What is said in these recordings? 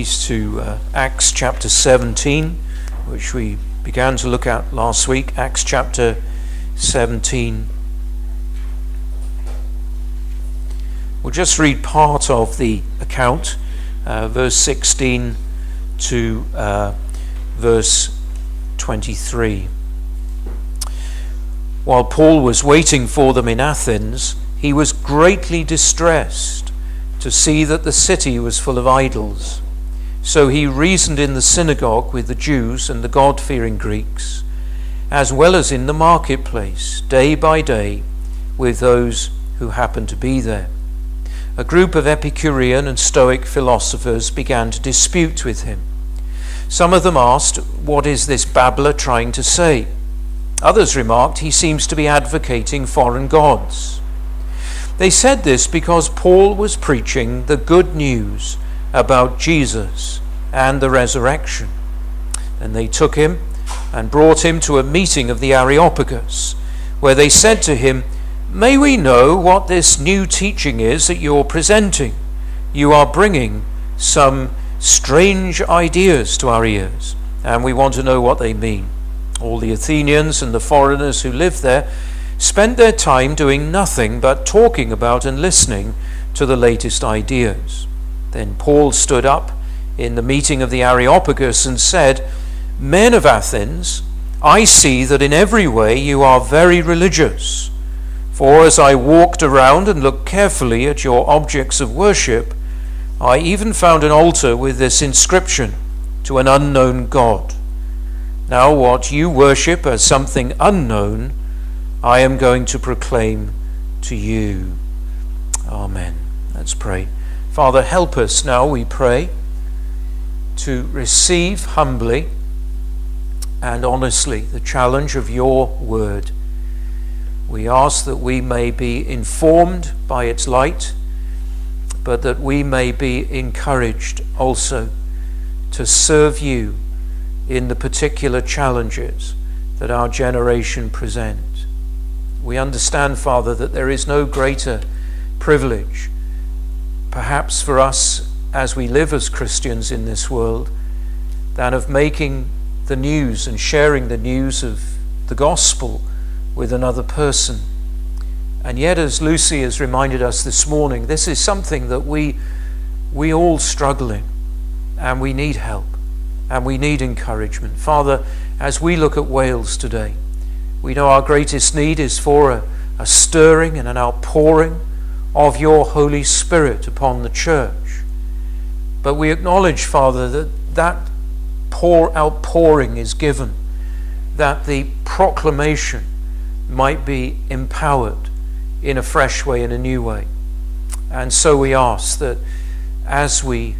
To Acts chapter 17, which we began to look at last week. Acts chapter 17. We'll just read part of the account, verse 16 to verse 23. While Paul was waiting for them in Athens, he was greatly distressed to see that the city was full of idols. So he reasoned in the synagogue with the Jews and the God-fearing Greeks, as well as in the marketplace, day by day, with those who happened to be there. A group of Epicurean and Stoic philosophers began to dispute with him. Some of them asked, "What is this babbler trying to say?" Others remarked, "He seems to be advocating foreign gods." They said this because Paul was preaching the good news about Jesus and the resurrection. And they took him and brought him to a meeting of the Areopagus, where they said to him, "May we know what this new teaching is that you're presenting? You are bringing some strange ideas to our ears, and we want to know what they mean." All the Athenians and the foreigners who lived there spent their time doing nothing but talking about and listening to the latest ideas. Then Paul stood up in the meeting of the Areopagus and said, "Men of Athens, I see that in every way you are very religious. For as I walked around and looked carefully at your objects of worship, I even found an altar with this inscription, 'To an unknown God.' Now what you worship as something unknown, I am going to proclaim to you." Amen. Let's pray. Father, help us now, we pray, to receive humbly and honestly the challenge of your word. We ask that we may be informed by its light, but that we may be encouraged also to serve you in the particular challenges that our generation present. We understand, Father, that there is no greater privilege perhaps for us as we live as Christians in this world than of making the news and sharing the news of the gospel with another person. And yet, as Lucy has reminded us this morning, this is something that we all struggle in, and we need help and we need encouragement. Father, as we look at Wales today, we know our greatest need is for a stirring and an outpouring of your Holy Spirit upon the church. But we acknowledge, Father, that outpouring is given, that the proclamation might be empowered in a fresh way, in a new way. And so we ask that as we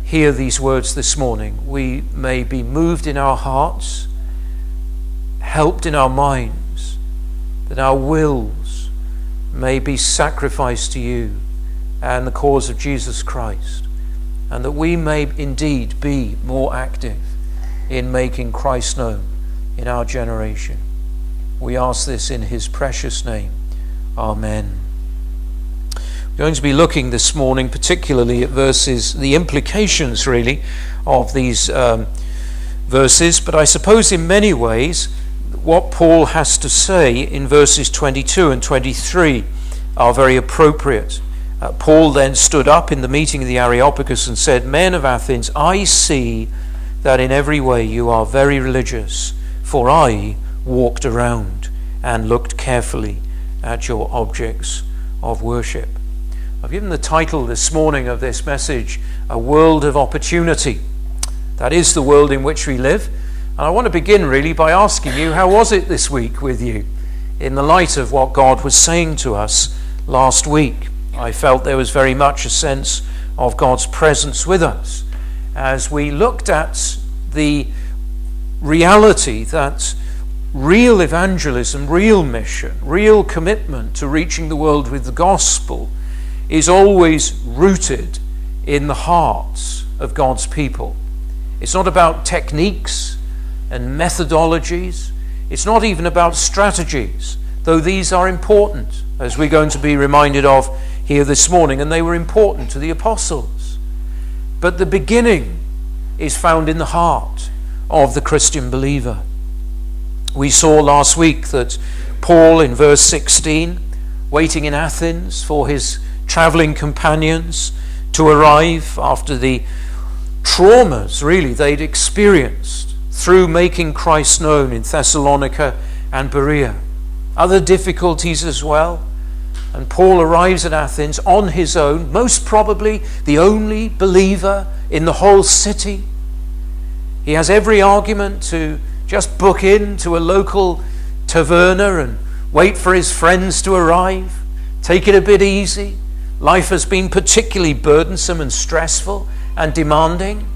hear these words this morning, we may be moved in our hearts, helped in our minds, that our wills may be sacrificed to you and the cause of Jesus Christ, and that we may indeed be more active in making Christ known in our generation. We ask this in his precious name. Amen. We're going to be looking this morning particularly at the implications really of these verses, but I suppose in many ways what Paul has to say in verses 22 and 23 are very appropriate. Paul then stood up in the meeting of the Areopagus and said, "Men of Athens, I see that in every way you are very religious, for I walked around and looked carefully at your objects of worship." I've given the title this morning of this message, "A World of Opportunity." That is the world in which we live. And I want to begin really by asking you, how was it this week with you in the light of what God was saying to us last week? I felt there was very much a sense of God's presence with us as we looked at the reality that real evangelism, real mission, real commitment to reaching the world with the gospel is always rooted in the hearts of God's people. It's not about techniques and methodologies. It's not even about strategies, though these are important, as we're going to be reminded of here this morning, and they were important to the apostles. but the beginning is found in the heart of the Christian believer. We saw last week that Paul in verse 16, waiting in Athens for his traveling companions to arrive after the traumas really they'd experienced through making Christ known in Thessalonica and Berea. Other difficulties as well. And Paul arrives at Athens on his own, most probably the only believer in the whole city. He has every argument to just book in to a local taverna and wait for his friends to arrive. Take it a bit easy. Life has been particularly burdensome and stressful and demanding.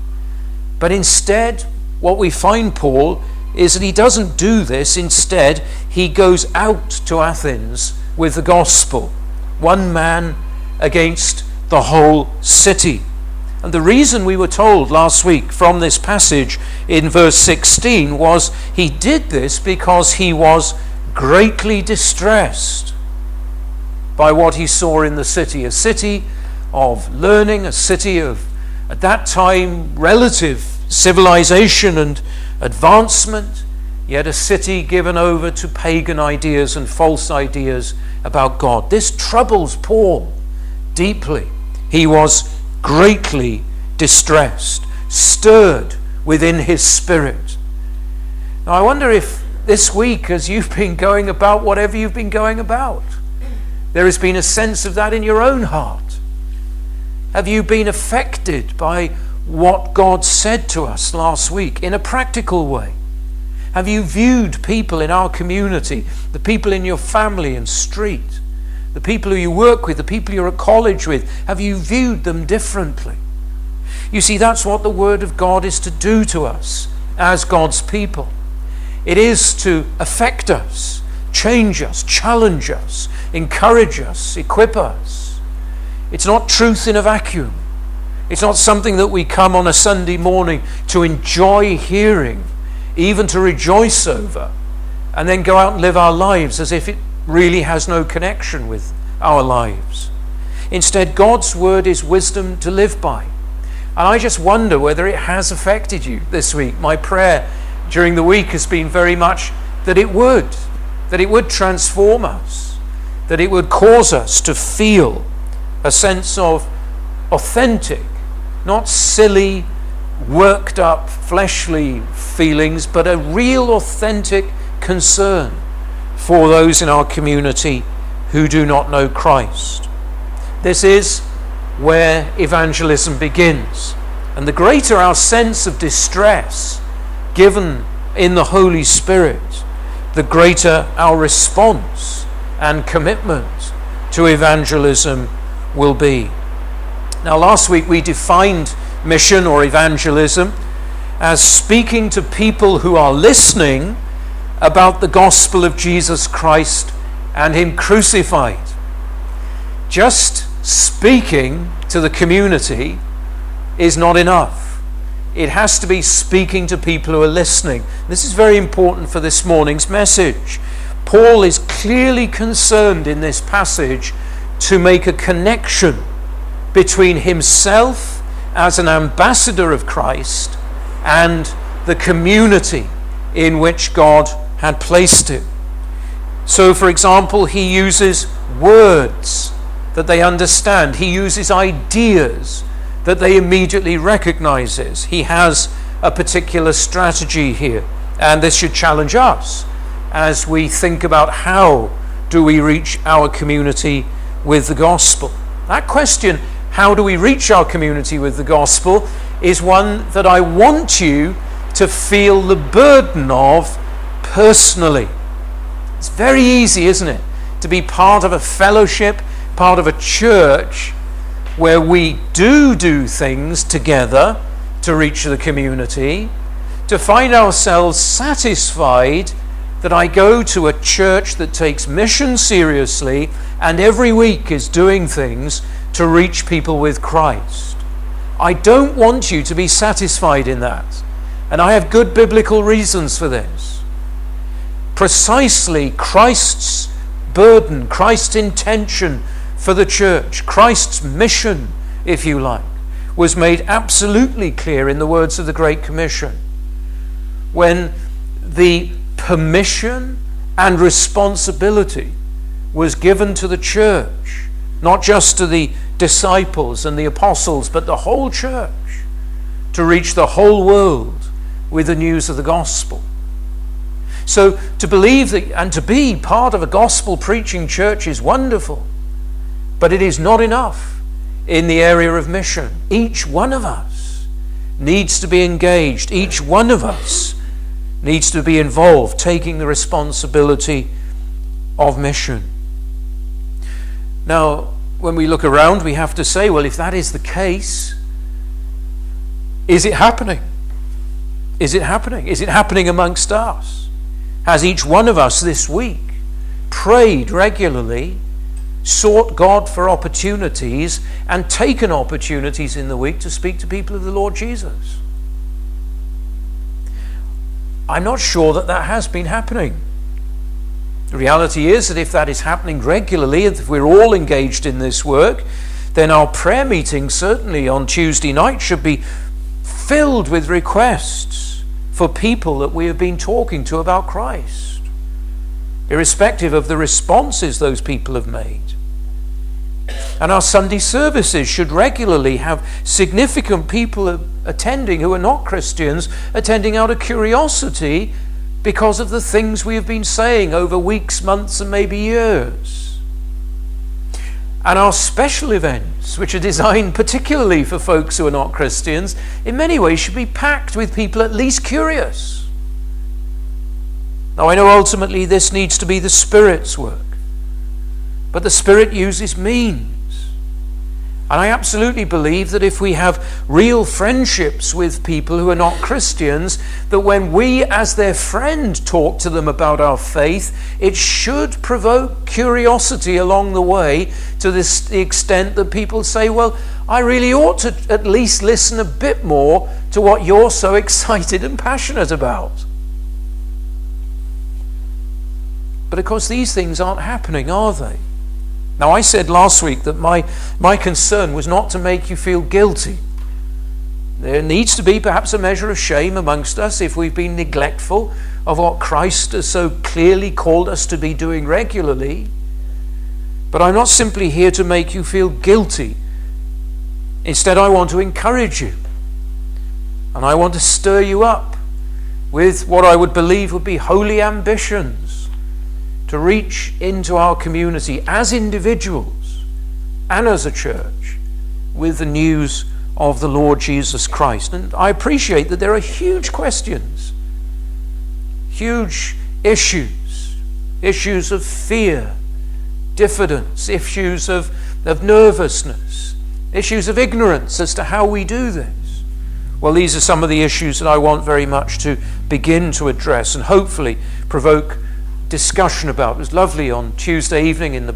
But instead, what we find Paul is that he doesn't do this. Instead, he goes out to Athens with the gospel. One man against the whole city. And the reason we were told last week from this passage in verse 16 was he did this because he was greatly distressed by what he saw in the city. A city of learning, a city of, at that time, relative civilization and advancement, yet a city given over to pagan ideas and false ideas about God. This troubles Paul deeply. He was greatly distressed, stirred within his spirit. Now I wonder if this week, as you've been going about whatever you've been going about, there has been a sense of that in your own heart. Have you been affected by what God said to us last week in a practical way? Have you viewed people in our community, the people in your family and street, the people who you work with, the people you're at college with, have you viewed them differently? You see, that's what the Word of God is to do to us as God's people. It is to affect us, change us, challenge us, encourage us, equip us. It's not truth in a vacuum. It's not something that we come on a Sunday morning to enjoy hearing, even to rejoice over, and then go out and live our lives as if it really has no connection with our lives. Instead, God's word is wisdom to live by. And I just wonder whether it has affected you this week. My prayer during the week has been very much that it would transform us, that it would cause us to feel a sense of authentic, not silly, worked up, fleshly feelings, but a real authentic concern for those in our community who do not know Christ. This is where evangelism begins. And the greater our sense of distress given in the Holy Spirit, the greater our response and commitment to evangelism will be. Now, last week we defined mission or evangelism as speaking to people who are listening about the gospel of Jesus Christ and Him crucified. Just speaking to the community is not enough. It has to be speaking to people who are listening. This is very important for this morning's message. Paul is clearly concerned in this passage to make a connection between himself as an ambassador of Christ and the community in which God had placed him. So, for example, he uses words that they understand. He uses ideas that they immediately recognizes. He has a particular strategy here, and this should challenge us as we think about how do we reach our community with the gospel. That question, how do we reach our community with the gospel, is one that I want you to feel the burden of personally. It's very easy, isn't it, to be part of a fellowship, part of a church where we do things together to reach the community, to find ourselves satisfied that I go to a church that takes mission seriously and every week is doing things to reach people with Christ. I don't want you to be satisfied in that. And I have good biblical reasons for this. Precisely Christ's burden, Christ's intention for the church, Christ's mission, if you like, was made absolutely clear in the words of the Great Commission, when the permission and responsibility was given to the church, not just to the disciples and the apostles, but the whole church, to reach the whole world with the news of the gospel. So to believe that and to be part of a gospel preaching church is wonderful, but it is not enough in the area of mission. Each one of us needs to be engaged. Each one of us needs to be involved, taking the responsibility of mission. Now, when we look around, we have to say, well, if that is the case, is it happening? Is it happening? Is it happening amongst us? Has each one of us this week prayed regularly, sought God for opportunities, and taken opportunities in the week to speak to people of the Lord Jesus? I'm not sure that that has been happening. The reality is that if that is happening regularly, if we're all engaged in this work, then our prayer meeting, certainly on Tuesday night, should be filled with requests for people that we have been talking to about Christ, irrespective of the responses those people have made. And our Sunday services should regularly have significant people attending who are not Christians, attending out of curiosity because of the things we have been saying over weeks, months, and maybe years. And our special events, which are designed particularly for folks who are not Christians, in many ways should be packed with people at least curious. Now, I know ultimately this needs to be the Spirit's work, but the Spirit uses means. And I absolutely believe that if we have real friendships with people who are not Christians, that when we as their friend talk to them about our faith, it should provoke curiosity along the way to the extent that people say, well, I really ought to at least listen a bit more to what you're so excited and passionate about. But of course these things aren't happening, are they? Now, I said last week that my concern was not to make you feel guilty. There needs to be perhaps a measure of shame amongst us if we've been neglectful of what Christ has so clearly called us to be doing regularly. But I'm not simply here to make you feel guilty. Instead, I want to encourage you. And I want to stir you up with what I would believe would be holy ambitions to reach into our community as individuals and as a church with the news of the Lord Jesus Christ. And I appreciate that there are huge questions, huge issues of fear, diffidence, issues of nervousness, issues of ignorance as to how we do this. Well, these are some of the issues that I want very much to begin to address and hopefully provoke discussion about. It was lovely on Tuesday evening in the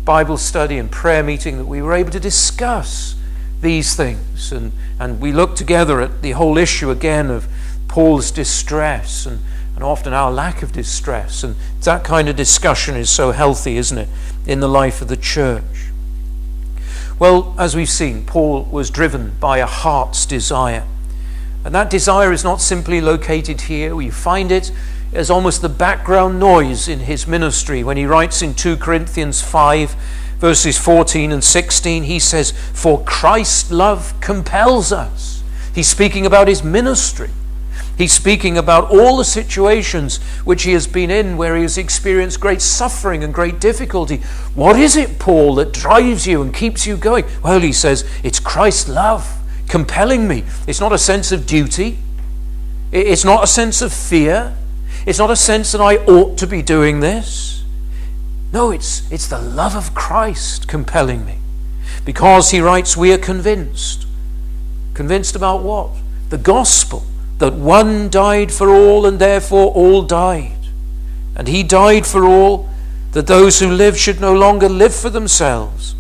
Bible study and prayer meeting that we were able to discuss these things, and we looked together at the whole issue again of Paul's distress and often our lack of distress, and that kind of discussion is so healthy, isn't it, in the life of the church. Well, as we've seen, Paul was driven by a heart's desire, and that desire is not simply located here. We find it as almost the background noise in his ministry. When he writes in 2 Corinthians 5, verses 14 and 16, he says, "For Christ's love compels us." He's speaking about his ministry. He's speaking about all the situations which he has been in where he has experienced great suffering and great difficulty. What is it, Paul, that drives you and keeps you going? Well, he says, it's Christ's love compelling me. It's not a sense of duty. It's not a sense of fear. It's not a sense that I ought to be doing this. No, it's the love of Christ compelling me. Because, he writes, we are convinced. Convinced about what? The gospel. That one died for all and therefore all died. And he died for all, that those who live should no longer live for themselves,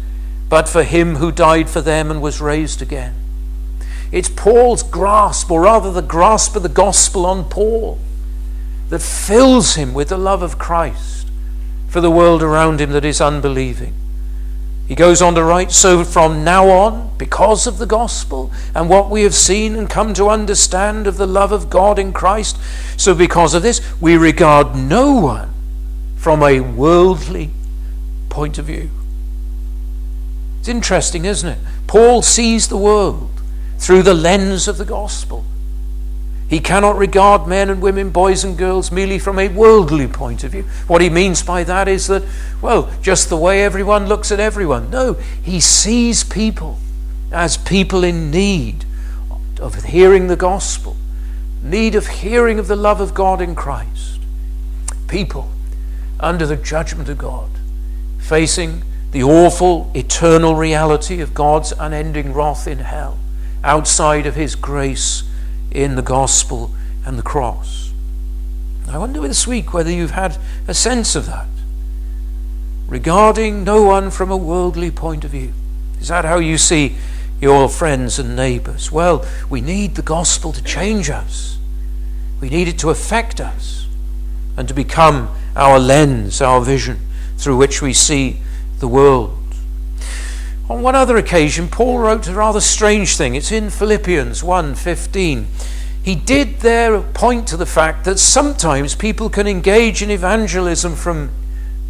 but for him who died for them and was raised again. It's Paul's grasp, or rather the grasp of the gospel on Paul, that fills him with the love of Christ for the world around him that is unbelieving. He goes on to write, so from now on, because of the gospel and what we have seen and come to understand of the love of God in Christ, so because of this, we regard no one from a worldly point of view. It's interesting, isn't it? Paul sees the world through the lens of the gospel. He cannot regard men and women, boys and girls, merely from a worldly point of view. What he means by that is that, well, just the way everyone looks at everyone. No, he sees people as people in need of hearing the gospel, need of hearing of the love of God in Christ. People under the judgment of God, facing the awful eternal reality of God's unending wrath in hell, outside of his grace in the gospel and the cross. I wonder this week whether you've had a sense of that. Regarding no one from a worldly point of view. Is that how you see your friends and neighbours? Well, we need the gospel to change us. We need it to affect us and to become our lens, our vision through which we see the world. On one other occasion, Paul wrote a rather strange thing. It's in Philippians 1:15. He did there point to the fact that sometimes people can engage in evangelism from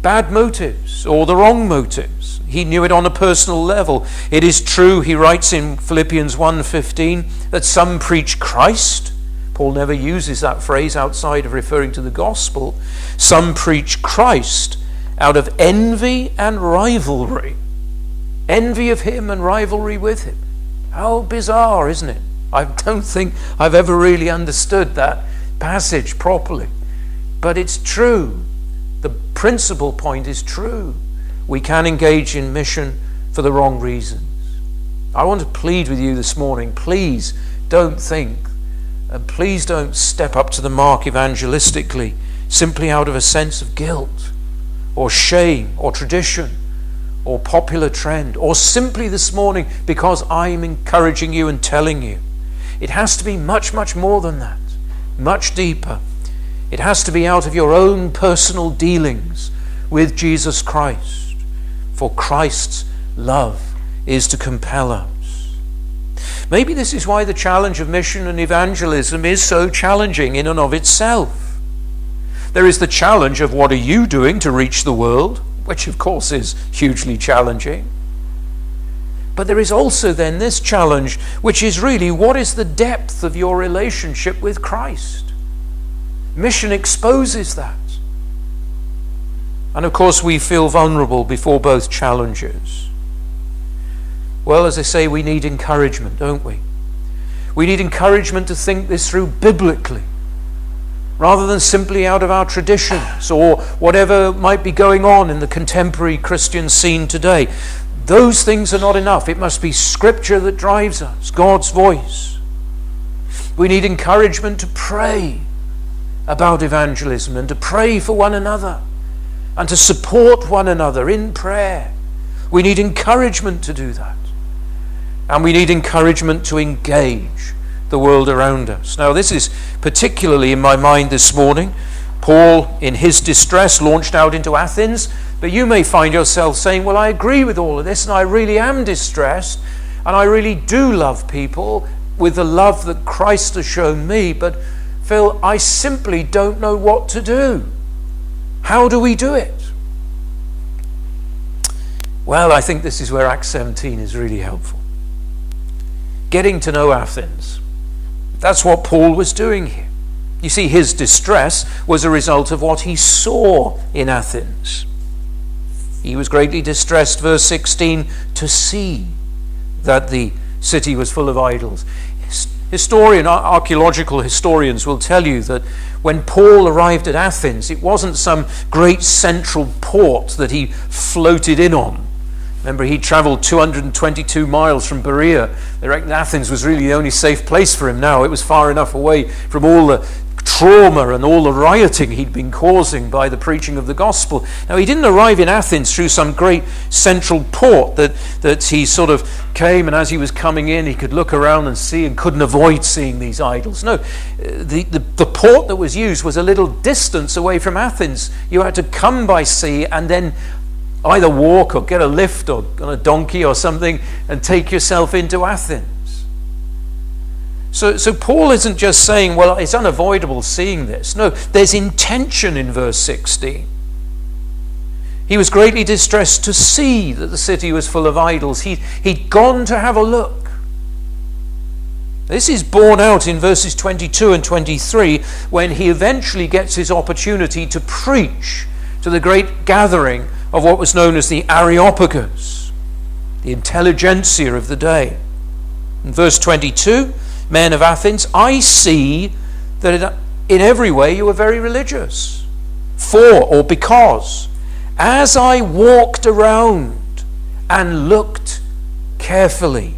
bad motives or the wrong motives. He knew it on a personal level. It is true, he writes in Philippians 1:15, that some preach Christ. Paul never uses that phrase outside of referring to the gospel. Some preach Christ out of envy and rivalry. Envy of him and rivalry with him. How bizarre, isn't it? I don't think I've ever really understood that passage properly. But it's true. The principal point is true. We can engage in mission for the wrong reasons. I want to plead with you this morning, please don't think, and please don't step up to the mark evangelistically simply out of a sense of guilt or shame or tradition or popular trend, or simply this morning because I'm encouraging you and telling you. It has to be much, much more than that, much deeper. It has to be out of your own personal dealings with Jesus Christ, for Christ's love is to compel us. Maybe this is why the challenge of mission and evangelism is so challenging in and of itself. There is the challenge of what are you doing to reach the world, which of course is hugely challenging. But there is also then this challenge, which is really, what is the depth of your relationship with Christ? Mission exposes that. And of course we feel vulnerable before both challenges. Well, as I say, we need encouragement, don't we? We need encouragement to think this through biblically, rather than simply out of our traditions or whatever might be going on in the contemporary Christian scene today. Those things are not enough. It must be Scripture that drives us, God's voice. We need encouragement to pray about evangelism and to pray for one another and to support one another in prayer. We need encouragement to do that. And we need encouragement to engage the world around us. Now, this is particularly in my mind this morning. Paul, in his distress, launched out into Athens, but you may find yourself saying, well, I agree with all of this, and I really am distressed, and I really do love people with the love that Christ has shown me, but Phil, I simply don't know what to do. How do we do it? Well, I think this is where Acts 17 is really helpful. Getting to know Athens. That's what Paul was doing here. You see, his distress was a result of what he saw in Athens. He was greatly distressed, verse 16, to see that the city was full of idols. Archaeological historians will tell you that when Paul arrived at Athens, it wasn't some great central port that he floated in on. Remember, he travelled 222 miles from Berea. They reckon Athens was really the only safe place for him now. It was far enough away from all the trauma and all the rioting he'd been causing by the preaching of the gospel. Now, he didn't arrive in Athens through some great central port that he sort of came, and as he was coming in, he could look around and see and couldn't avoid seeing these idols. No, the port that was used was a little distance away from Athens. You had to come by sea and then either walk or get a lift or on a donkey or something and take yourself into Athens. So Paul isn't just saying, well, it's unavoidable seeing this. No, there's intention in verse 16. He was greatly distressed to see that the city was full of idols. He'd gone to have a look. This is borne out in verses 22 and 23 when he eventually gets his opportunity to preach to the great gathering of what was known as the Areopagus, the intelligentsia of the day. In verse 22, men of Athens, I see that in every way you are very religious. For, or because, as I walked around and looked carefully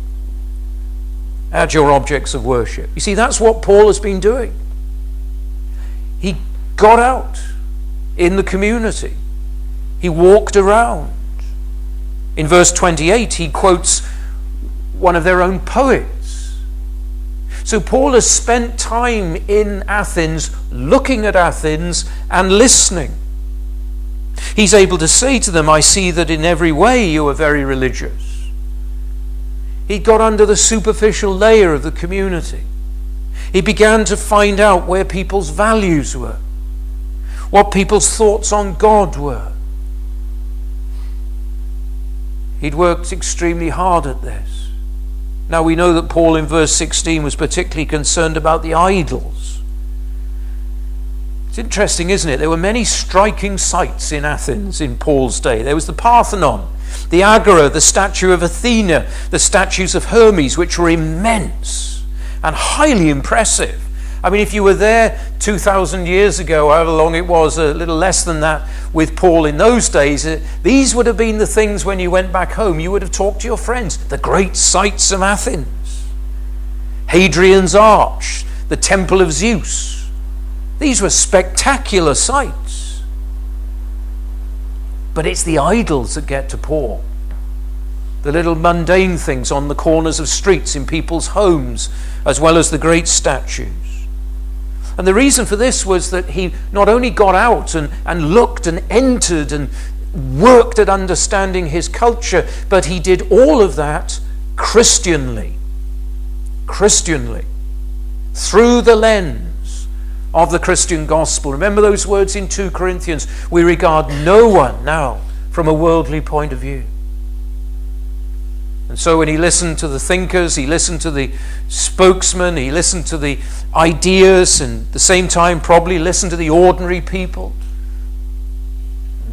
at your objects of worship. You see, that's what Paul has been doing. He got out in the community. He walked around. In verse 28, he quotes one of their own poets. So Paul has spent time in Athens, looking at Athens and listening. He's able to say to them, I see that in every way you are very religious. He got under the superficial layer of the community. He began to find out where people's values were, what people's thoughts on God were. He'd worked extremely hard at this. Now we know that Paul in verse 16 was particularly concerned about the idols. It's interesting, isn't it? There were many striking sights in Athens in Paul's day. There was the Parthenon, the Agora, the statue of Athena, the statues of Hermes, which were immense and highly impressive. I mean, if you were there 2,000 years ago, however long it was, a little less than that, with Paul in those days, these would have been the things when you went back home, you would have talked to your friends. The great sights of Athens. Hadrian's Arch, the Temple of Zeus. These were spectacular sights. But it's the idols that get to Paul. The little mundane things on the corners of streets in people's homes, as well as the great statues. And the reason for this was that he not only got out and looked and entered and worked at understanding his culture, but he did all of that Christianly, through the lens of the Christian gospel. Remember those words in 2 Corinthians, we regard no one now from a worldly point of view. And so when he listened to the thinkers, he listened to the spokesman, he listened to the ideas, and at the same time probably listened to the ordinary people,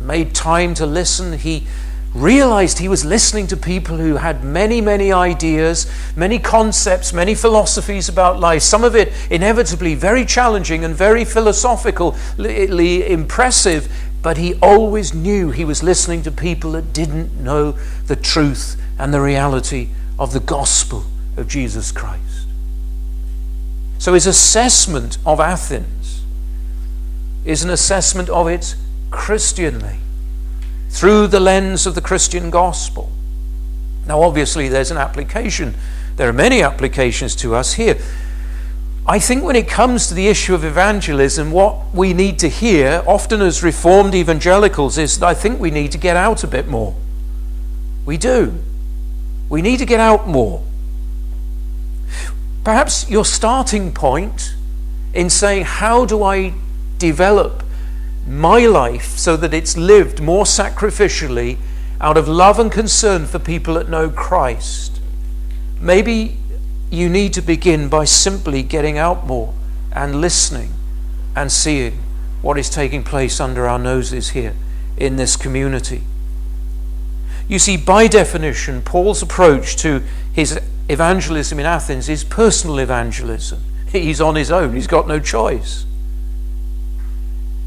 made time to listen, he realized he was listening to people who had many, many ideas, many concepts, many philosophies about life, some of it inevitably very challenging and very philosophically impressive, but he always knew he was listening to people that didn't know the truth and the reality of the gospel of Jesus Christ. So his assessment of Athens is an assessment of it Christianly, through the lens of the Christian gospel. Now obviously there's an application. There are many applications to us here. I think when it comes to the issue of evangelism, what we need to hear, often as Reformed evangelicals, is that I think we need to get out a bit more. We do. We need to get out more. Perhaps your starting point in saying, how do I develop my life so that it's lived more sacrificially out of love and concern for people that know Christ? Maybe you need to begin by simply getting out more and listening and seeing what is taking place under our noses here in this community. You see, by definition, Paul's approach to his evangelism in Athens is personal evangelism. He's on his own. He's got no choice.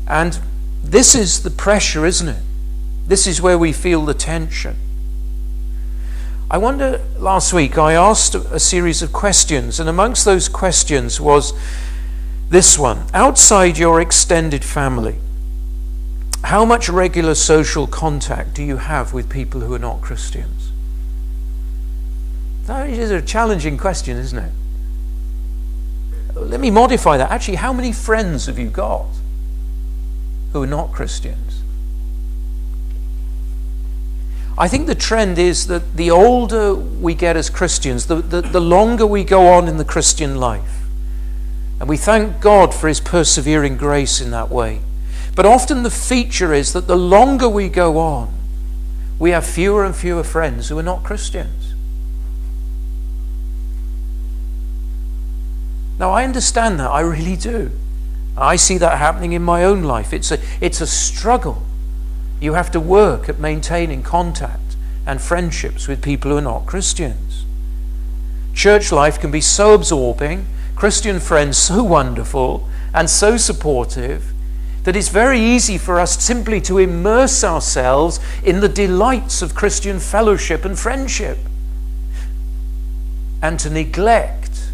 And this is the pressure, isn't it? This is where we feel the tension. I wonder, last week I asked a series of questions, and amongst those questions was this one. Outside your extended family, how much regular social contact do you have with people who are not Christians? That is a challenging question, isn't it? Let me modify that. Actually, how many friends have you got who are not Christians? I think the trend is that the older we get as Christians, the longer we go on in the Christian life. And we thank God for his persevering grace in that way. But often the feature is that the longer we go on, we have fewer and fewer friends who are not Christians. Now, I understand that. I really do. I see that happening in my own life. It's a struggle. You have to work at maintaining contact and friendships with people who are not Christians. Church life can be so absorbing, Christian friends so wonderful and so supportive, that it's very easy for us simply to immerse ourselves in the delights of Christian fellowship and friendship, and to neglect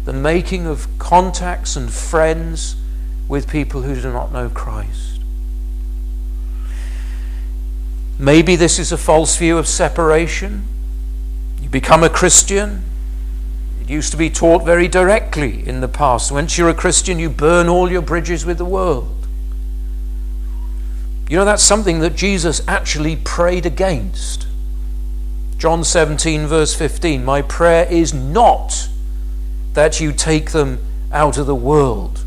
the making of contacts and friends with people who do not know Christ. Maybe this is a false view of separation. You become a Christian. It used to be taught very directly in the past. Once you're a Christian, you burn all your bridges with the world. You know, that's something that Jesus actually prayed against. John 17, verse 15, my prayer is not that you take them out of the world,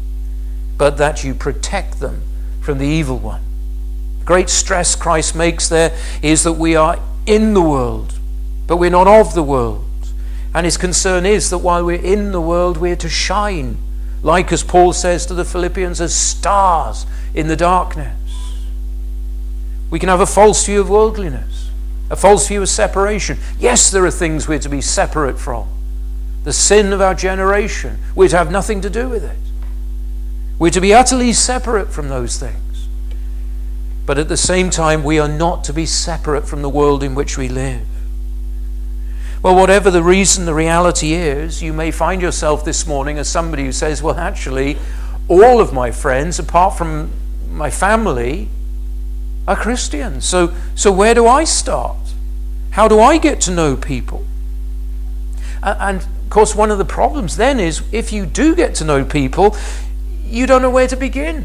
but that you protect them from the evil one. The great stress Christ makes there is that we are in the world, but we're not of the world. And his concern is that while we're in the world, we're to shine, like as Paul says to the Philippians, as stars in the darkness. We can have a false view of worldliness, a false view of separation. Yes, there are things we're to be separate from. The sin of our generation, we're to have nothing to do with it. We're to be utterly separate from those things. But at the same time, we are not to be separate from the world in which we live. Well, whatever the reason, the reality is, you may find yourself this morning as somebody who says, well, actually, all of my friends, apart from my family, are Christians. So where do I start? How do I get to know people? And of course, one of the problems then is if you do get to know people, you don't know where to begin.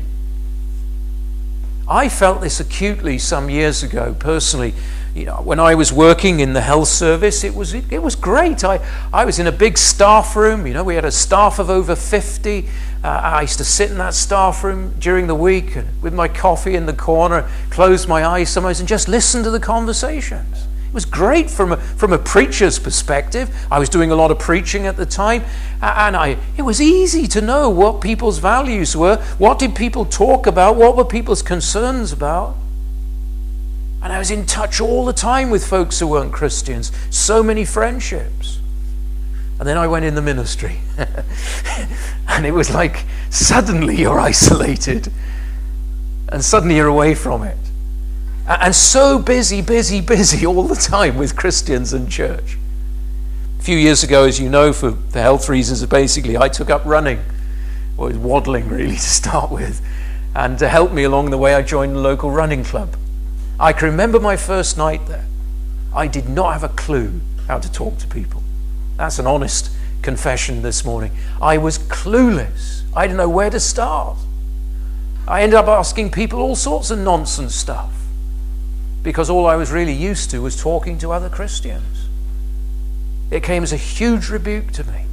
I felt this acutely some years ago, personally. You know, when I was working in the health service, it was great. I was in a big staff room. You know, we had a staff of over 50. I used to sit in that staff room during the week with my coffee in the corner, close my eyes sometimes, and just listen to the conversations. It was great from a preacher's perspective. I was doing a lot of preaching at the time, and it was easy to know what people's values were. What did people talk about? What were people's concerns about? And I was in touch all the time with folks who weren't Christians. So many friendships. And then I went in the ministry. And it was like suddenly you're isolated. And suddenly you're away from it. And so busy all the time with Christians and church. A few years ago, as you know, for health reasons, basically I took up running. Or it was waddling really to start with. And to help me along the way, I joined the local running club. I can remember my first night there. I did not have a clue how to talk to people. That's an honest confession this morning. I was clueless. I didn't know where to start. I ended up asking people all sorts of nonsense stuff because all I was really used to was talking to other Christians. It came as a huge rebuke to me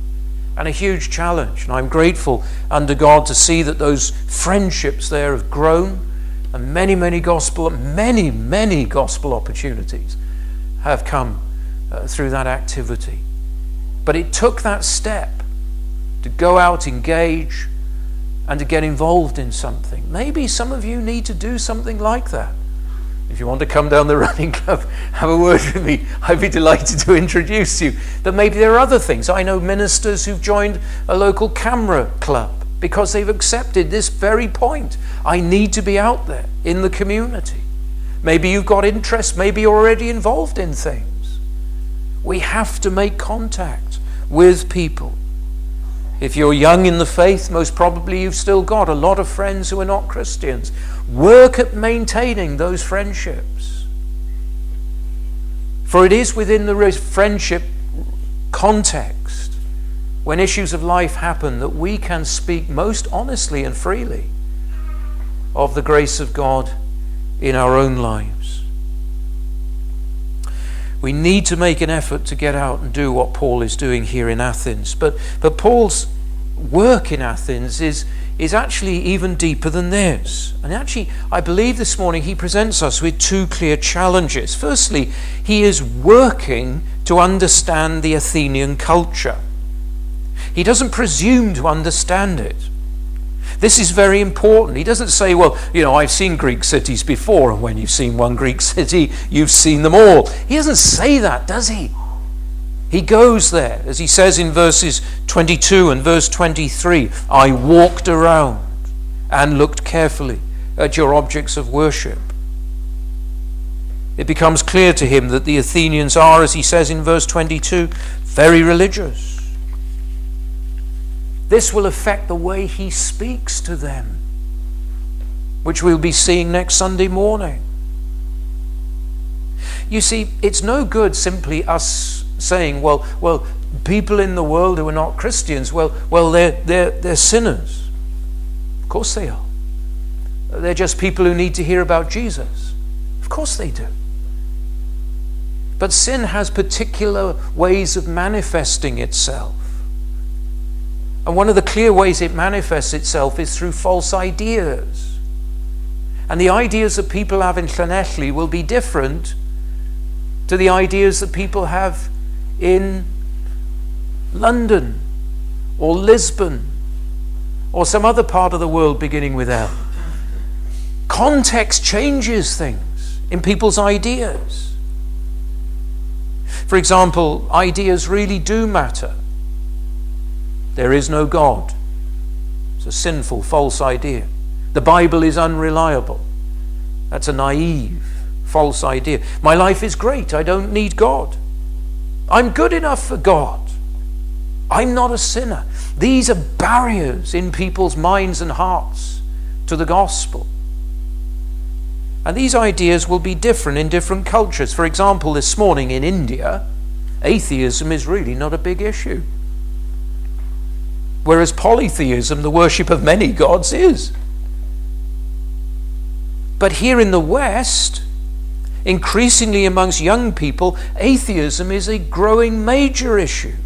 and a huge challenge. And I'm grateful under God to see that those friendships there have grown. And many gospel opportunities have come through that activity. But it took that step to go out, engage, and to get involved in something. Maybe some of you need to do something like that. If you want to come down the running club, have a word with me. I'd be delighted to introduce you. But maybe there are other things. I know ministers who've joined a local camera club because they've accepted this very point. I need to be out there in the community. Maybe you've got interest. Maybe you're already involved in things. We have to make contact with people. If you're young in the faith, most probably you've still got a lot of friends who are not Christians. Work at maintaining those friendships. For it is within the friendship context, when issues of life happen, that we can speak most honestly and freely of the grace of God in our own lives. We need to make an effort to get out and do what Paul is doing here in Athens. But Paul's work in Athens is actually even deeper than this. And actually, I believe this morning he presents us with two clear challenges. Firstly, he is working to understand the Athenian culture. He doesn't presume to understand it. This is very important. He doesn't say, well, I've seen Greek cities before, and when you've seen one Greek city, you've seen them all. He doesn't say that, does he? He goes there, as he says in verses 22 and verse 23, I walked around and looked carefully at your objects of worship. It becomes clear to him that the Athenians are, as he says in verse 22, very religious. This will affect the way he speaks to them, which we'll be seeing next Sunday morning. You see, it's no good simply us saying, well, people in the world who are not Christians, they're sinners. Of course they are. They're just people who need to hear about Jesus. Of course they do. But sin has particular ways of manifesting itself. And one of the clear ways it manifests itself is through false ideas. And the ideas that people have in Llanelli will be different to the ideas that people have in London or Lisbon or some other part of the world beginning with L. Context changes things in people's ideas. For example, ideas really do matter. There is no God. It's a sinful, false idea. The Bible is unreliable. That's a naive, false idea. My life is great. I don't need God. I'm good enough for God. I'm not a sinner. These are barriers in people's minds and hearts to the gospel. And these ideas will be different in different cultures. For example, this morning in India, atheism is really not a big issue. Whereas polytheism, the worship of many gods, is. But here in the West, increasingly amongst young people, atheism is a growing major issue.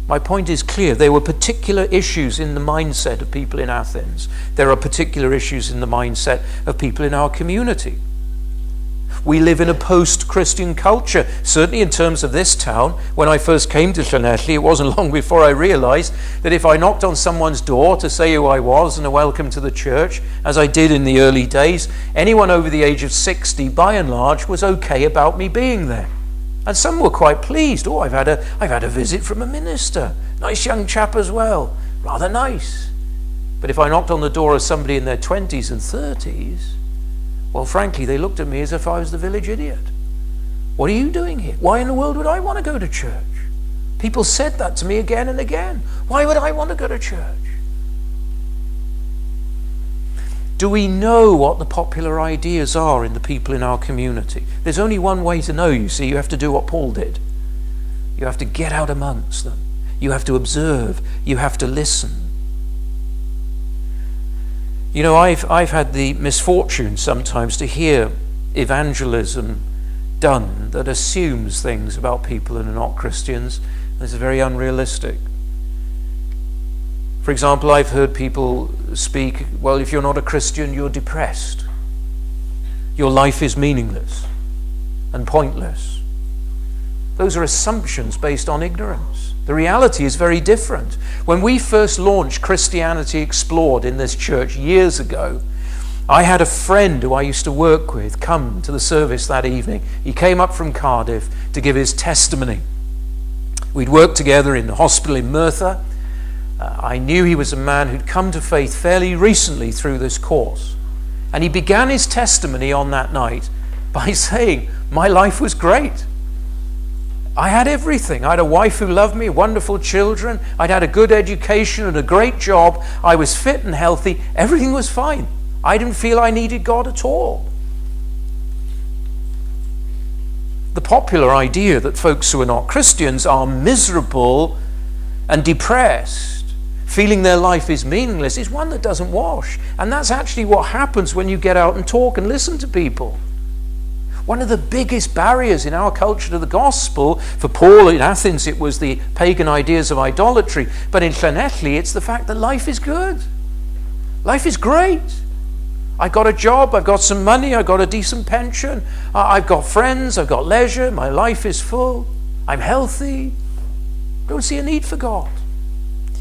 My point is clear. There were particular issues in the mindset of people in Athens. There are particular issues in the mindset of people in our community. We live in a post-Christian culture, certainly in terms of this town. When I first came to Llanelli, it wasn't long before I realized that if I knocked on someone's door to say who I was and a welcome to the church, as I did in the early days, anyone over the age of 60, by and large, was okay about me being there. And some were quite pleased. Oh, I've had a visit from a minister. Nice young chap as well. Rather nice. But if I knocked on the door of somebody in their 20s and 30s, well, frankly, they looked at me as if I was the village idiot. What are you doing here? Why in the world would I want to go to church? People said that to me again and again. Why would I want to go to church? Do we know what the popular ideas are in the people in our community? There's only one way to know, you see. You have to do what Paul did. You have to get out amongst them. You have to observe. You have to listen. I've had the misfortune sometimes to hear evangelism done that assumes things about people that are not Christians. This is very unrealistic. For example, I've heard people speak, well, if you're not a Christian, you're depressed. Your life is meaningless and pointless. Those are assumptions based on ignorance. The reality is very different. When we first launched Christianity Explored in this church years ago, I had a friend who I used to work with come to the service that evening. He came up from Cardiff to give his testimony. We'd worked together in the hospital in Merthyr. I knew he was a man who'd come to faith fairly recently through this course. And he began his testimony on that night by saying, my life was great. I had everything. I had a wife who loved me, wonderful children. I'd had a good education and a great job. I was fit and healthy. Everything was fine. I didn't feel I needed God at all. The popular idea that folks who are not Christians are miserable and depressed, feeling their life is meaningless, is one that doesn't wash. And that's actually what happens when you get out and talk and listen to people. One of the biggest barriers in our culture to the gospel, for Paul in Athens it was the pagan ideas of idolatry, but in Llanelli it's the fact that life is good. Life is great. I got a job, I've got some money, I've got a decent pension, I've got friends, I've got leisure, my life is full, I'm healthy. Don't see a need for God.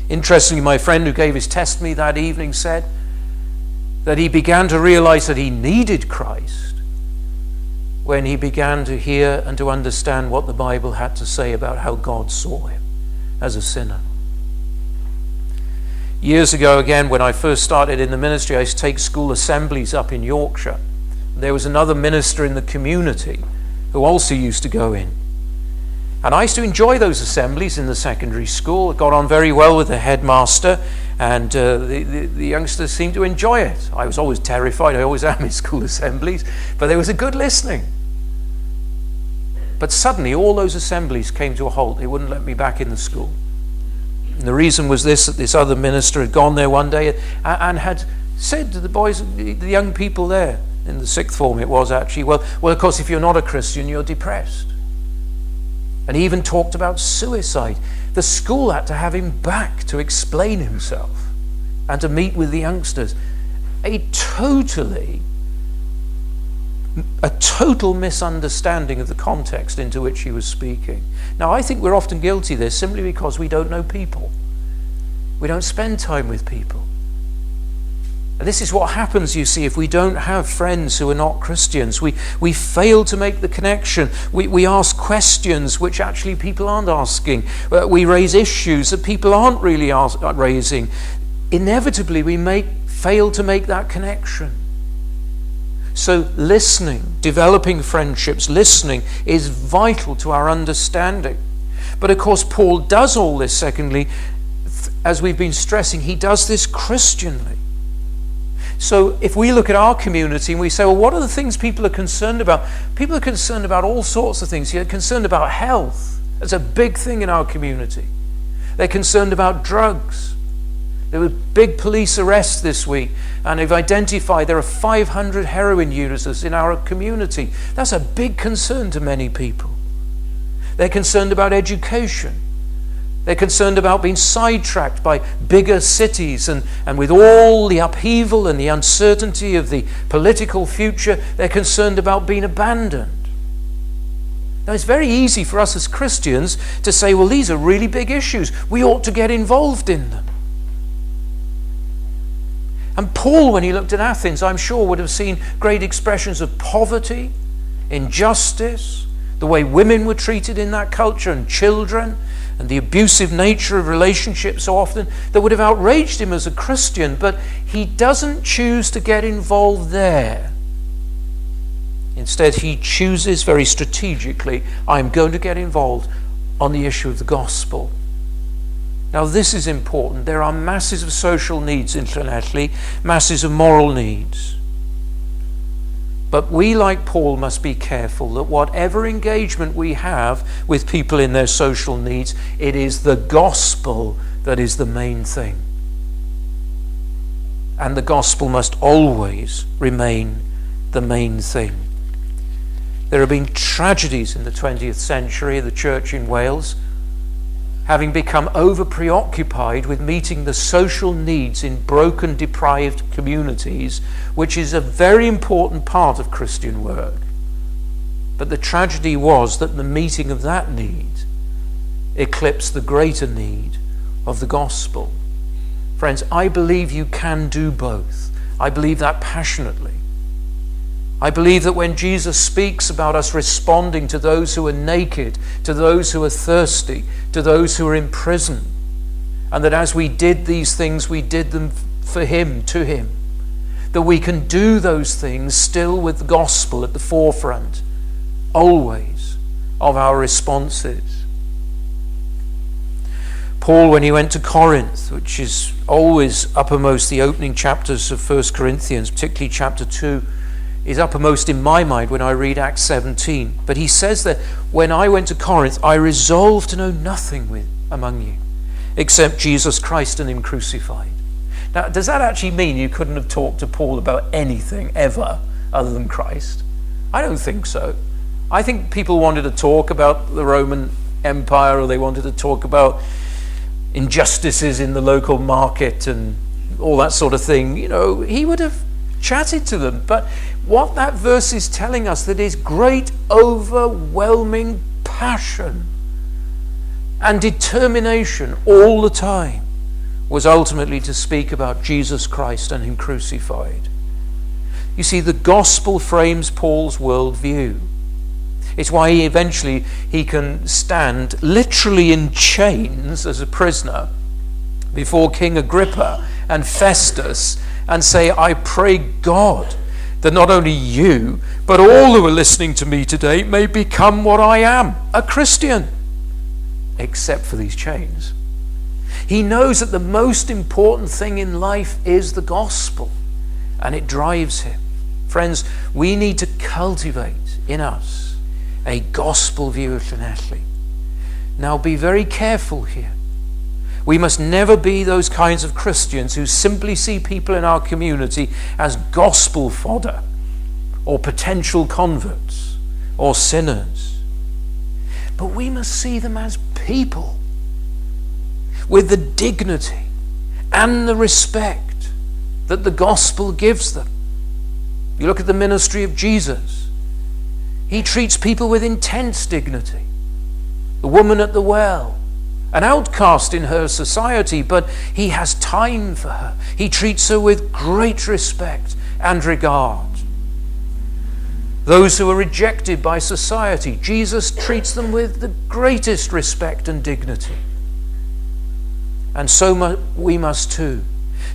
Interestingly, my friend who gave his testimony that evening said that he began to realize that he needed Christ when he began to hear and to understand what the Bible had to say about how God saw him as a sinner. Years ago, again, when I first started in the ministry, I used to take school assemblies up in Yorkshire. There was another minister in the community who also used to go in. And I used to enjoy those assemblies in the secondary school. I got on very well with the headmaster, and the youngsters seemed to enjoy it. I was always terrified. I always am in school assemblies, but there was a good listening. But suddenly all those assemblies came to a halt. They wouldn't let me back in the school. And the reason was this, that this other minister had gone there one day and had said to the boys, the young people there, in the sixth form it was actually, well, of course, if you're not a Christian, you're depressed. And he even talked about suicide. The school had to have him back to explain himself and to meet with the youngsters. A total misunderstanding of the context into which he was speaking. Now, I think we're often guilty of this simply because we don't know people. We don't spend time with people. And this is what happens, you see, if we don't have friends who are not Christians. We fail to make the connection. We ask questions which actually people aren't asking. We raise issues that people aren't really raising. Inevitably, we fail to make that connection. So listening, developing friendships, listening is vital to our understanding. But of course, Paul does all this, secondly, as we've been stressing, he does this Christianly. So if we look at our community and we say, well, what are the things people are concerned about? People are concerned about all sorts of things. They're concerned about health. That's a big thing in our community. They're concerned about drugs. There were big police arrests this week, and they've identified there are 500 heroin users in our community. That's a big concern to many people. They're concerned about education. They're concerned about being sidetracked by bigger cities, and with all the upheaval and the uncertainty of the political future, they're concerned about being abandoned. Now, it's very easy for us as Christians to say, well, these are really big issues. We ought to get involved in them. And Paul, when he looked at Athens, I'm sure would have seen great expressions of poverty, injustice, the way women were treated in that culture, and children, and the abusive nature of relationships so often, that would have outraged him as a Christian. But he doesn't choose to get involved there. Instead, he chooses very strategically, I'm going to get involved on the issue of the gospel. Now, this is important. There are masses of social needs in Llanelli, masses of moral needs. But we, like Paul, must be careful that whatever engagement we have with people in their social needs, it is the gospel that is the main thing. And the gospel must always remain the main thing. There have been tragedies in the 20th century, the church in Wales, having become over-preoccupied with meeting the social needs in broken, deprived communities, which is a very important part of Christian work. But the tragedy was that the meeting of that need eclipsed the greater need of the gospel. Friends, I believe you can do both. I believe that passionately. I believe that when Jesus speaks about us responding to those who are naked, to those who are thirsty, to those who are in prison, and that as we did these things, we did them for him, to him, that we can do those things still with the gospel at the forefront, always, of our responses. Paul, when he went to Corinth, which is always uppermost, the opening chapters of 1 Corinthians, particularly chapter 2, is uppermost in my mind when I read Acts 17. But he says that when I went to Corinth, I resolved to know nothing among you except Jesus Christ and him crucified. Now, does that actually mean you couldn't have talked to Paul about anything ever other than Christ? I don't think so. I think people wanted to talk about the Roman Empire, or they wanted to talk about injustices in the local market and all that sort of thing. He would have chatted to them. But what that verse is telling us, that his great overwhelming passion and determination all the time was ultimately to speak about Jesus Christ and him crucified. You see, the gospel frames Paul's worldview. It's why he can stand literally in chains as a prisoner before King Agrippa and Festus and say, I pray God that not only you, but all who are listening to me today may become what I am, a Christian, except for these chains. He knows that the most important thing in life is the gospel, and it drives him. Friends, we need to cultivate in us a gospel view of Llanelli. Now, be very careful here. We must never be those kinds of Christians who simply see people in our community as gospel fodder or potential converts or sinners. But we must see them as people with the dignity and the respect that the gospel gives them. You look at the ministry of Jesus. He treats people with intense dignity. The woman at the well, an outcast in her society, but he has time for her. He treats her with great respect and regard. Those who are rejected by society, Jesus treats them with the greatest respect and dignity. And so we must too.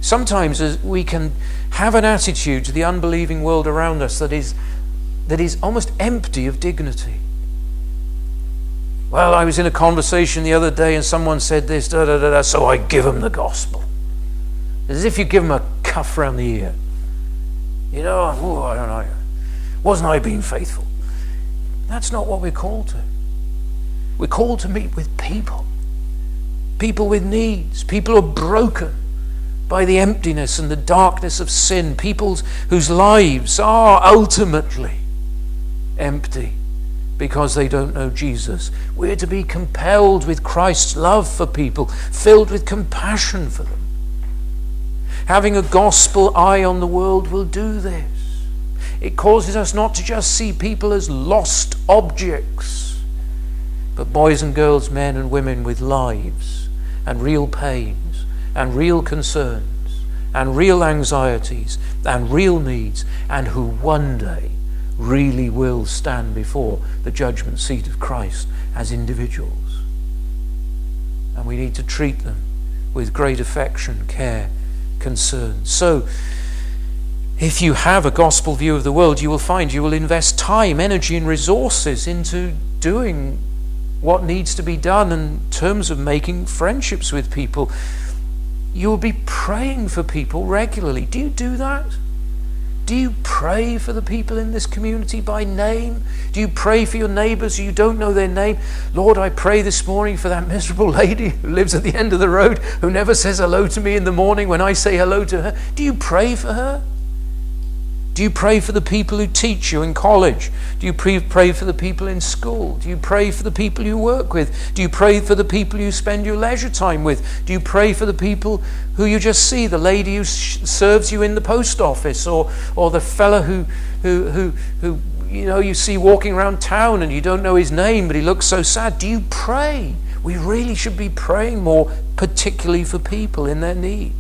Sometimes we can have an attitude to the unbelieving world around us that is almost empty of dignity. Well, I was in a conversation the other day and someone said this, so I give them the gospel. As if you give them a cuff round the ear. I don't know. Wasn't I being faithful? That's not what we're called to. We're called to meet with people. People with needs. People who are broken by the emptiness and the darkness of sin. People whose lives are ultimately empty because they don't know Jesus. We're to be compelled with Christ's love for people, filled with compassion for them. Having a gospel eye on the world will do this. It causes us not to just see people as lost objects, but boys and girls, men and women with lives and real pains and real concerns and real anxieties and real needs, and who one day really will stand before the judgment seat of Christ as individuals. And we need to treat them with great affection, care, concern. So, if you have a gospel view of the world, you will find you will invest time, energy, and resources into doing what needs to be done in terms of making friendships with people. You will be praying for people regularly. Do you do that? Do you pray for the people in this community by name? Do you pray for your neighbours you don't know their name? Lord, I pray this morning for that miserable lady who lives at the end of the road, who never says hello to me in the morning when I say hello to her. Do you pray for her? Do you pray for the people who teach you in college? Do you pray for the people in school? Do you pray for the people you work with? Do you pray for the people you spend your leisure time with? Do you pray for the people who you just see, the lady who serves you in the post office, or the fella who you see walking around town and you don't know his name but he looks so sad? Do you pray? We really should be praying more, particularly for people in their needs.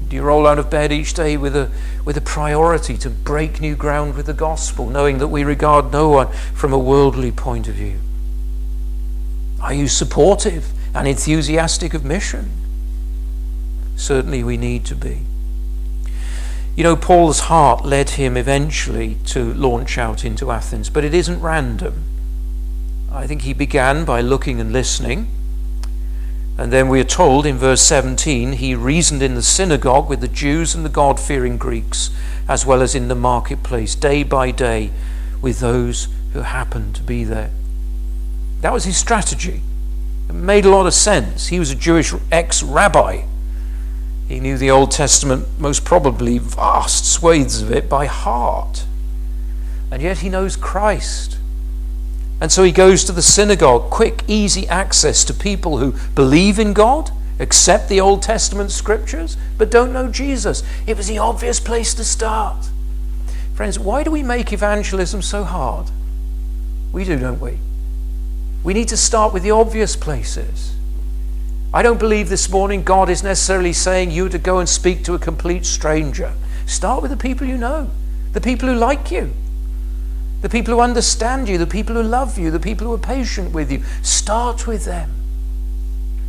Do you roll out of bed each day with a priority to break new ground with the gospel, knowing that we regard no one from a worldly point of view? Are you supportive and enthusiastic of mission? Certainly we need to be. Paul's heart led him eventually to launch out into Athens, but it isn't random. I think he began by looking and listening. And then we are told in verse 17, he reasoned in the synagogue with the Jews and the God-fearing Greeks, as well as in the marketplace, day by day, with those who happened to be there. That was his strategy. It made a lot of sense. He was a Jewish ex-rabbi. He knew the Old Testament, most probably vast swathes of it, by heart. And yet he knows Christ. And so he goes to the synagogue, quick, easy access to people who believe in God, accept the Old Testament scriptures, but don't know Jesus. It was the obvious place to start. Friends, why do we make evangelism so hard? We do, don't we? We need to start with the obvious places. I don't believe this morning God is necessarily saying you to go and speak to a complete stranger. Start with the people you know, the people who like you, the people who understand you, the people who love you, the people who are patient with you. Start with them.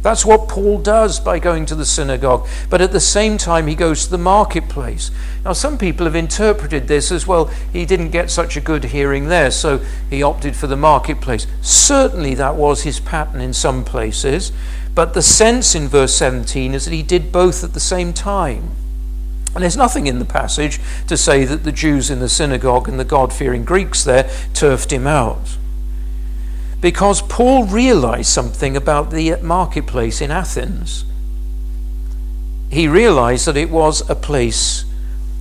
That's what Paul does by going to the synagogue. But at the same time, he goes to the marketplace. Now, some people have interpreted this as, well, he didn't get such a good hearing there, so he opted for the marketplace. Certainly that was his pattern in some places. But the sense in verse 17 is that he did both at the same time. And there's nothing in the passage to say that the Jews in the synagogue and the God-fearing Greeks there turfed him out. Because Paul realized something about the marketplace in Athens. He realized that it was a place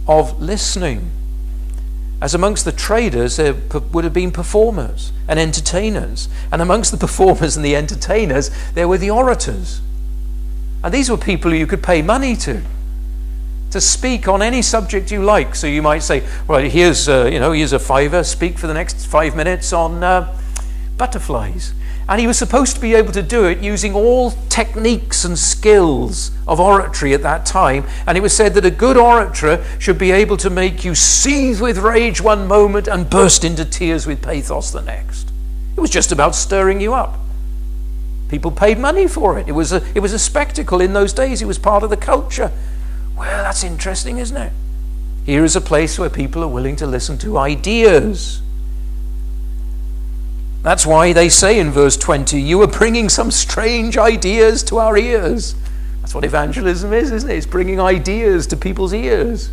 of listening. As amongst the traders, there would have been performers and entertainers. And amongst the performers and the entertainers, there were the orators. And these were people who you could pay money to speak on any subject you like. So you might say, well, here's a fiver, speak for the next 5 minutes on butterflies. And he was supposed to be able to do it using all techniques and skills of oratory at that time. And it was said that a good orator should be able to make you seethe with rage one moment and burst into tears with pathos the next. It was just about stirring you up. People paid money for it. It was a spectacle in those days. It was part of the culture. Well, that's interesting, isn't it? Here is a place where people are willing to listen to ideas. That's why they say in verse 20, you are bringing some strange ideas to our ears. That's what evangelism is, isn't it? It's bringing ideas to people's ears.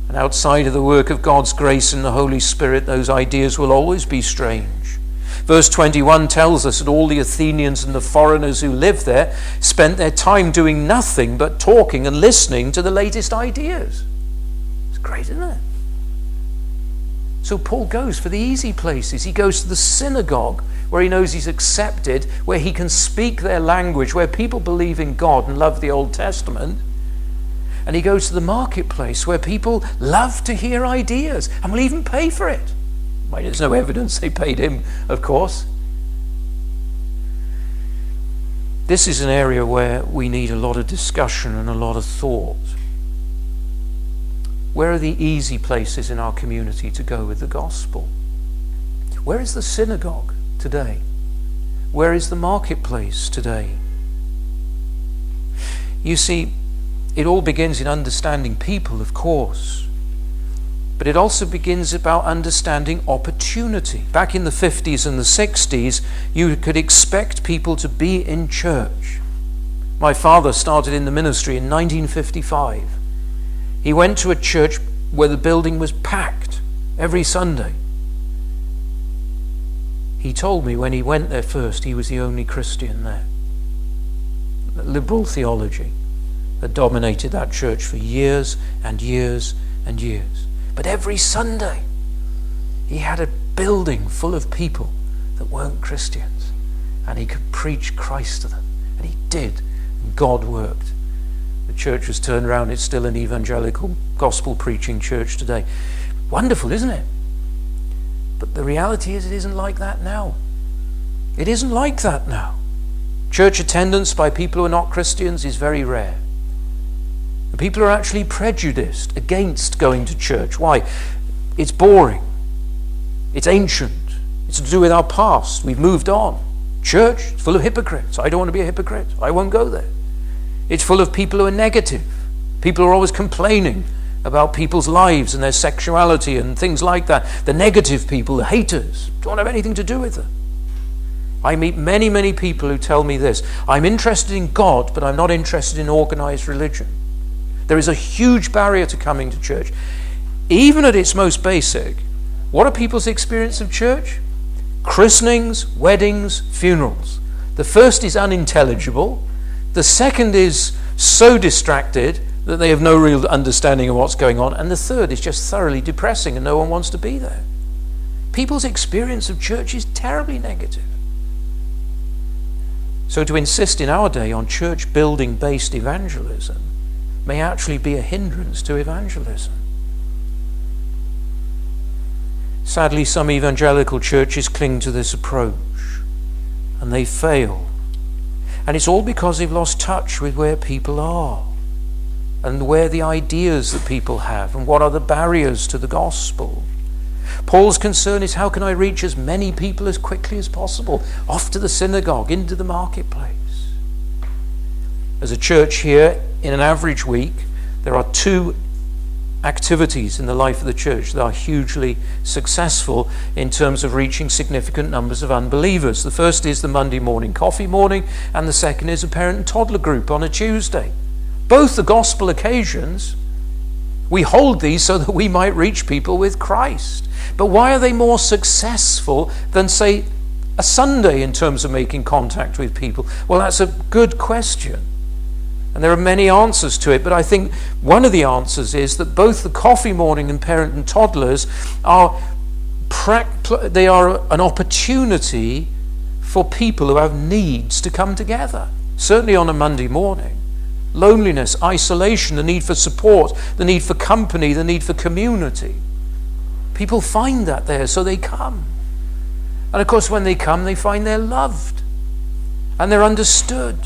And outside of the work of God's grace and the Holy Spirit, those ideas will always be strange. Verse 21 tells us that all the Athenians and the foreigners who lived there spent their time doing nothing but talking and listening to the latest ideas. It's great, isn't it? So Paul goes for the easy places. He goes to the synagogue where he knows he's accepted, where he can speak their language, where people believe in God and love the Old Testament. And he goes to the marketplace where people love to hear ideas and will even pay for it. Well, there's no evidence they paid him, of course. This is an area where we need a lot of discussion and a lot of thought. Where are the easy places in our community to go with the gospel? Where is the synagogue today? Where is the marketplace today? You see, it all begins in understanding people, of course. But it also begins about understanding opportunity. Back in the 50s and the 60s, you could expect people to be in church. My father started in the ministry in 1955. He went to a church where the building was packed every Sunday. He told me when he went there first, he was the only Christian there. Liberal theology that dominated that church for years and years and years. But every Sunday, he had a building full of people that weren't Christians. And he could preach Christ to them. And he did. And God worked. The church was turned around. It's still an evangelical gospel preaching church today. Wonderful, isn't it? But the reality is it isn't like that now. It isn't like that now. Church attendance by people who are not Christians is very rare. And people are actually prejudiced against going to church. Why? It's boring. It's ancient. It's to do with our past. We've moved on. Church is full of hypocrites. I don't want to be a hypocrite. I won't go there. It's full of people who are negative. People who are always complaining about people's lives and their sexuality and things like that. The negative people, the haters, don't have anything to do with them. I meet many, many people who tell me this. I'm interested in God, but I'm not interested in organized religion. There is a huge barrier to coming to church. Even at its most basic, what are people's experience of church? Christenings, weddings, funerals. The first is unintelligible. The second is so distracted that they have no real understanding of what's going on. And the third is just thoroughly depressing and no one wants to be there. People's experience of church is terribly negative. So to insist in our day on church building based evangelism may actually be a hindrance to evangelism. Sadly, some evangelical churches cling to this approach and they fail. And it's all because they've lost touch with where people are and where the ideas that people have and what are the barriers to the gospel. Paul's concern is, how can I reach as many people as quickly as possible? Off to the synagogue, into the marketplace. As a church here, in an average week, there are 2 activities in the life of the church that are hugely successful in terms of reaching significant numbers of unbelievers. The first is the Monday morning coffee morning, and the second is a parent and toddler group on a Tuesday. Both the gospel occasions, we hold these so that we might reach people with Christ. But why are they more successful than, say, a Sunday in terms of making contact with people? Well, that's a good question. And there are many answers to it, but I think one of the answers is that both the coffee morning and parent and toddlers are an opportunity for people who have needs to come together. Certainly on a Monday morning. Loneliness, isolation, the need for support, the need for company, the need for community. People find that there, so they come. And of course, when they come, they find they're loved and they're understood.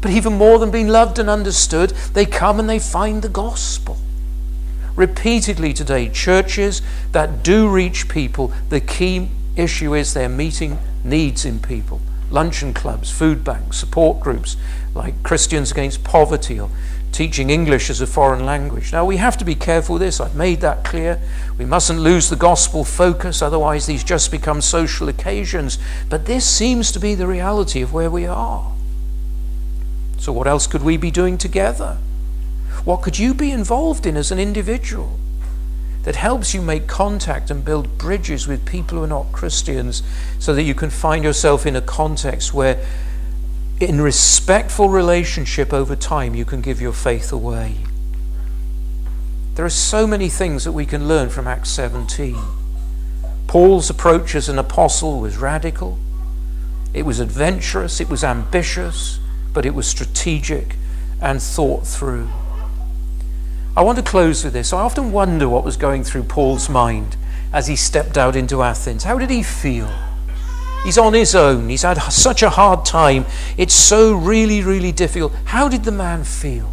But even more than being loved and understood, they come and they find the gospel. Repeatedly today, churches that do reach people, the key issue is they're meeting needs in people. Luncheon clubs, food banks, support groups like Christians Against Poverty, or teaching English as a foreign language. Now, we have to be careful with this. I've made that clear. We mustn't lose the gospel focus, otherwise these just become social occasions. But this seems to be the reality of where we are. So what else could we be doing together? What could you be involved in as an individual that helps you make contact and build bridges with people who are not Christians, so that you can find yourself in a context where, in respectful relationship over time, you can give your faith away? There are so many things that we can learn from Acts 17. Paul's approach as an apostle was radical. It was adventurous. It was ambitious. But it was strategic and thought through. I want to close with this. I often wonder what was going through Paul's mind as he stepped out into Athens. How did he feel? He's on his own. He's had such a hard time. It's so really, really difficult. How did the man feel?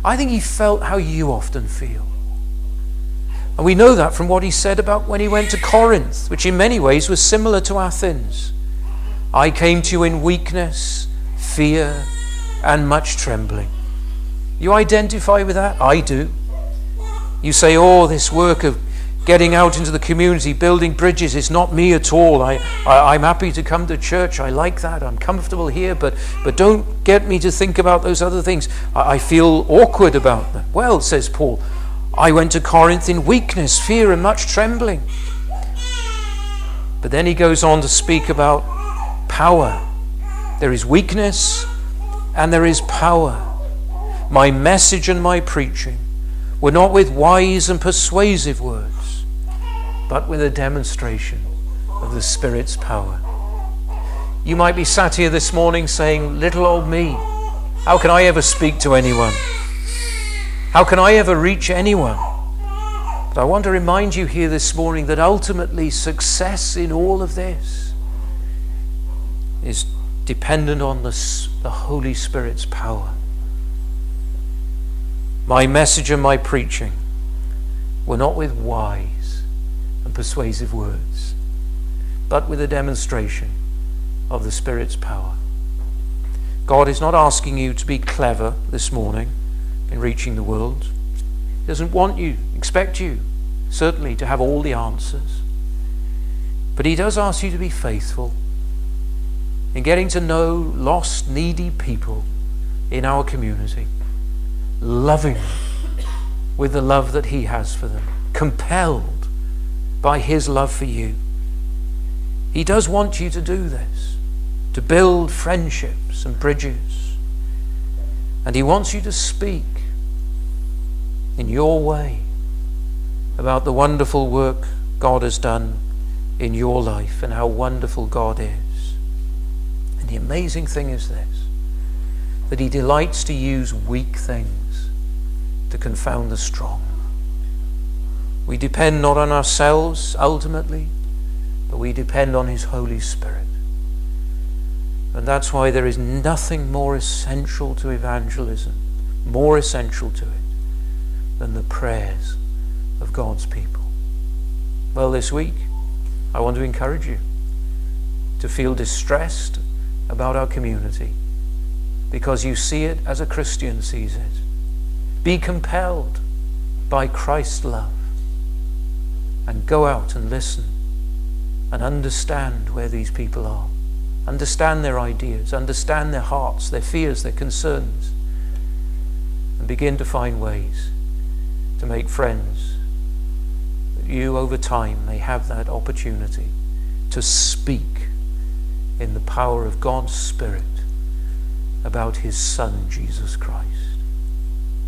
I think he felt how you often feel. And we know that from what he said about when he went to Corinth, which in many ways was similar to Athens. I came to you in weakness, fear, and much trembling. You identify with that? I do. You say, oh, this work of getting out into the community, building bridges, is not me at all. I'm happy to come to church. I like that. I'm comfortable here, but don't get me to think about those other things. I feel awkward about them. Well, says Paul, I went to Corinth in weakness, fear, and much trembling. But then he goes on to speak about power. There is weakness and there is power. My message and my preaching were not with wise and persuasive words, but with a demonstration of the Spirit's power. You might be sat here this morning saying, little old me, how can I ever speak to anyone? How can I ever reach anyone? But I want to remind you here this morning that ultimately success in all of this is dependent on the Holy Spirit's power. My message and my preaching were not with wise and persuasive words, but with a demonstration of the Spirit's power. God is not asking you to be clever this morning in reaching the world. He doesn't expect you, certainly, to have all the answers. But he does ask you to be faithful in getting to know lost, needy people in our community, loving them with the love that he has for them, compelled by his love for you. He does want you to do this. to build friendships and bridges. And he wants you to speak in your way about the wonderful work God has done in your life and how wonderful God is. And the amazing thing is this, that he delights to use weak things to confound the strong. We depend not on ourselves ultimately, but we depend on his Holy Spirit. And that's why there is nothing more essential to evangelism, more essential to it, than the prayers of God's people. Well, this week, I want to encourage you to feel distressed about our community because you see it as a Christian sees it. Be compelled by Christ's love and go out and listen and understand where these people are. Understand their ideas, understand their hearts, their fears, their concerns, and begin to find ways to make friends, that you over time may have that opportunity to speak in the power of God's Spirit about his Son, Jesus Christ.